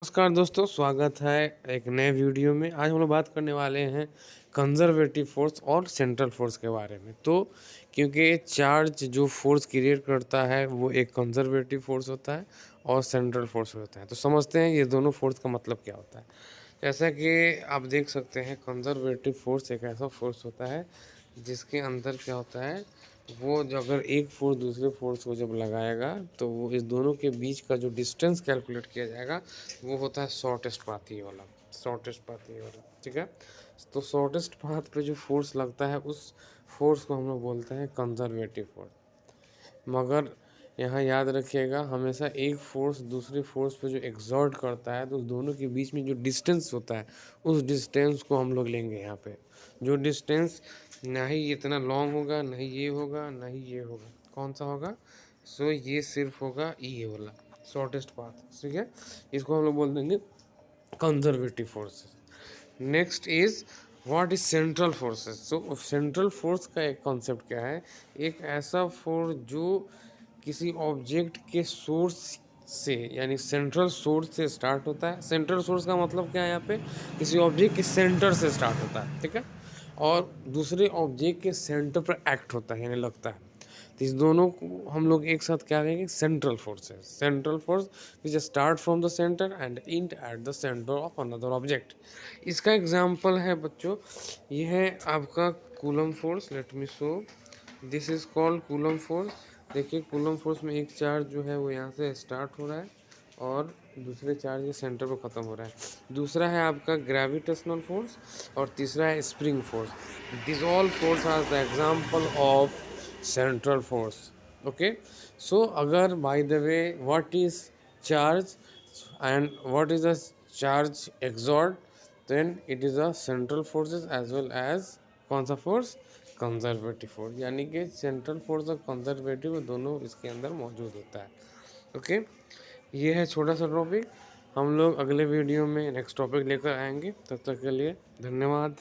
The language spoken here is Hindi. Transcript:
नमस्कार दोस्तों, स्वागत है एक नए वीडियो में। आज हम लोग बात करने वाले हैं कंजर्वेटिव फोर्स और सेंट्रल फोर्स के बारे में। तो क्योंकि चार्ज जो फोर्स क्रिएट करता है वो एक कंजर्वेटिव फोर्स होता है और सेंट्रल फोर्स होता है। तो समझते हैं ये दोनों फोर्स का मतलब क्या होता है। जैसा कि आप देख सकते हैं, कंजर्वेटिव फोर्स एक ऐसा फोर्स होता है जिसके अंदर क्या होता है, वो जो अगर एक फोर्स दूसरे फोर्स को जब लगाएगा तो वो इस दोनों के बीच का जो डिस्टेंस कैलकुलेट किया जाएगा वो होता है शॉर्टेस्ट पाथ ये वाला, शॉर्टेस्ट पाथ ये वाला, ठीक है। तो शॉर्टेस्ट पाथ पे जो फोर्स लगता है उस फोर्स को हम लोग बोलते हैं कंजर्वेटिव फोर्स। मगर यहाँ याद रखिएगा, हमेशा एक फोर्स दूसरे फोर्स पे जो एक्सर्ट करता है तो उस दोनों के बीच में जो डिस्टेंस होता है उस डिस्टेंस को हम लोग लेंगे यहाँ पे। जो डिस्टेंस ना ही इतना लॉन्ग होगा, ना ही ये होगा, ना ही ये होगा, कौन सा होगा? सो ये सिर्फ होगा ये वाला शॉर्टेस्ट पाथ, ठीक है। इसको हम लोग बोल देंगे conservative forces. Next is what is central forces. So central force का एक कॉन्सेप्ट क्या है, एक ऐसा फोर्स जो किसी ऑब्जेक्ट के सोर्स से यानी सेंट्रल सोर्स से स्टार्ट होता है। सेंट्रल सोर्स का मतलब क्या है, यहाँ पे किसी ऑब्जेक्ट के सेंटर से स्टार्ट होता है, ठीक है, और दूसरे ऑब्जेक्ट के सेंटर पर एक्ट होता है यानी लगता है। तो इस दोनों को हम लोग एक साथ क्या कहेंगे, central forces. Central force which start from the centre and and at the centre of another object. इसका एग्जांपल है बच्चों, ये है आपका coulomb force. Let me show, this is called coulomb force. देखिए कूलम फोर्स में एक चार्ज जो है वो यहाँ से स्टार्ट हो रहा है और दूसरे चार्ज के सेंटर पर ख़त्म हो रहा है। दूसरा है आपका ग्रेविटेशनल फोर्स और तीसरा है spring force. This all force are the example of central force. Okay, so अगर by the way what is charge and what is the charge exert, then it is a central forces as well as कौन सा फोर्स, कंजर्वेटिव फोर्स। यानी कि सेंट्रल फोर्स और कंजर्वेटिव दोनों इसके अंदर मौजूद होता है। ओके, ये है छोटा सा टॉपिक। हम लोग अगले वीडियो में नेक्स्ट टॉपिक लेकर आएंगे। तब तक के लिए धन्यवाद।